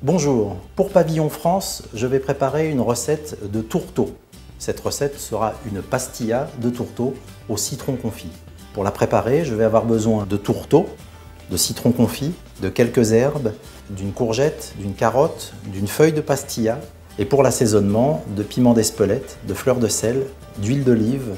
Bonjour, pour Pavillon France, je vais préparer une recette de tourteau. Cette recette sera une pastilla de tourteau au citron confit. Pour la préparer, je vais avoir besoin de tourteau, de citron confit, de quelques herbes, d'une courgette, d'une carotte, d'une feuille de pastilla et pour l'assaisonnement, de piment d'Espelette, de fleur de sel, d'huile d'olive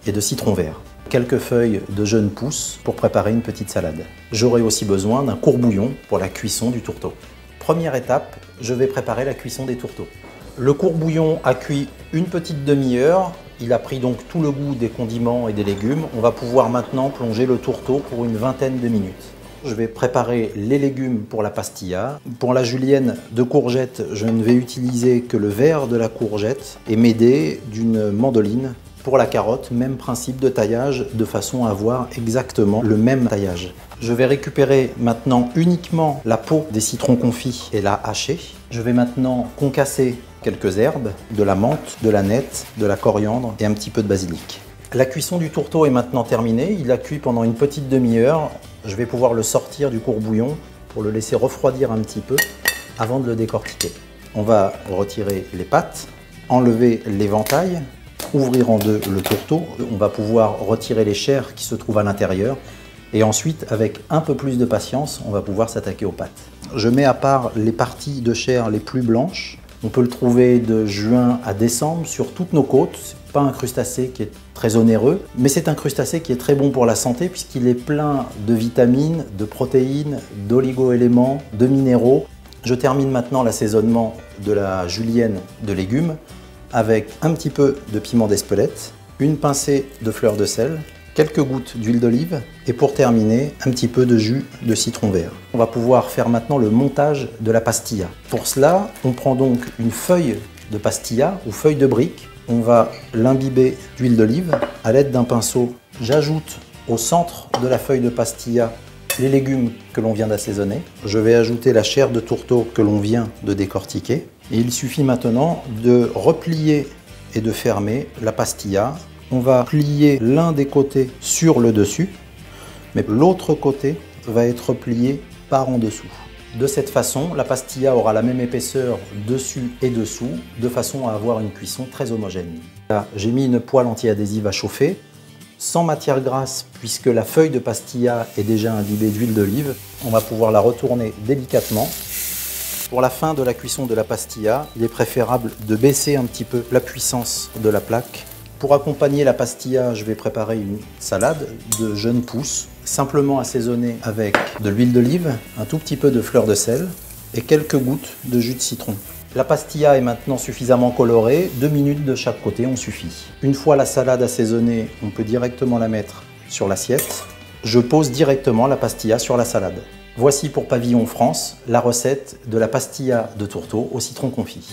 et de citron vert. Quelques feuilles de jeunes pousses pour préparer une petite salade. J'aurai aussi besoin d'un courbouillon pour la cuisson du tourteau. Première étape, je vais préparer la cuisson des tourteaux. Le courbouillon a cuit une petite demi-heure. Il a pris donc tout le goût des condiments et des légumes. On va pouvoir maintenant plonger le tourteau pour une vingtaine de minutes. Je vais préparer les légumes pour la pastilla. Pour la julienne de courgettes, je ne vais utiliser que le vert de la courgette et m'aider d'une mandoline. Pour la carotte, même principe de taillage, de façon à avoir exactement le même taillage. Je vais récupérer maintenant uniquement la peau des citrons confits et la hacher. Je vais maintenant concasser quelques herbes, de la menthe, de l'aneth, de la coriandre et un petit peu de basilic. La cuisson du tourteau est maintenant terminée. Il a cuit pendant une petite demi-heure. Je vais pouvoir le sortir du courbouillon pour le laisser refroidir un petit peu avant de le décortiquer. On va retirer les pattes, enlever l'éventail, ouvrir en deux le tourteau. On va pouvoir retirer les chairs qui se trouvent à l'intérieur. Et ensuite, avec un peu plus de patience, on va pouvoir s'attaquer aux pâtes. Je mets à part les parties de chair les plus blanches. On peut le trouver de juin à décembre sur toutes nos côtes. Ce n'est pas un crustacé qui est très onéreux, mais c'est un crustacé qui est très bon pour la santé puisqu'il est plein de vitamines, de protéines, d'oligo-éléments, de minéraux. Je termine maintenant l'assaisonnement de la julienne de légumes avec un petit peu de piment d'Espelette, une pincée de fleur de sel, quelques gouttes d'huile d'olive et pour terminer, un petit peu de jus de citron vert. On va pouvoir faire maintenant le montage de la pastilla. Pour cela, on prend donc une feuille de pastilla ou feuille de brique. On va l'imbiber d'huile d'olive à l'aide d'un pinceau. J'ajoute au centre de la feuille de pastilla les légumes que l'on vient d'assaisonner. Je vais ajouter la chair de tourteau que l'on vient de décortiquer. Et il suffit maintenant de replier et de fermer la pastilla. On va plier l'un des côtés sur le dessus, mais l'autre côté va être plié par en dessous. De cette façon, la pastilla aura la même épaisseur dessus et dessous, de façon à avoir une cuisson très homogène. Là, j'ai mis une poêle anti-adhésive à chauffer, sans matière grasse, puisque la feuille de pastilla est déjà imbibée d'huile d'olive. On va pouvoir la retourner délicatement. Pour la fin de la cuisson de la pastilla, il est préférable de baisser un petit peu la puissance de la plaque. Pour accompagner la pastilla, je vais préparer une salade de jeunes pousses, simplement assaisonnée avec de l'huile d'olive, un tout petit peu de fleur de sel et quelques gouttes de jus de citron. La pastilla est maintenant suffisamment colorée, 2 minutes de chaque côté ont suffi. Une fois la salade assaisonnée, on peut directement la mettre sur l'assiette. Je pose directement la pastilla sur la salade. Voici pour Pavillon France la recette de la pastilla de tourteau au citron confit.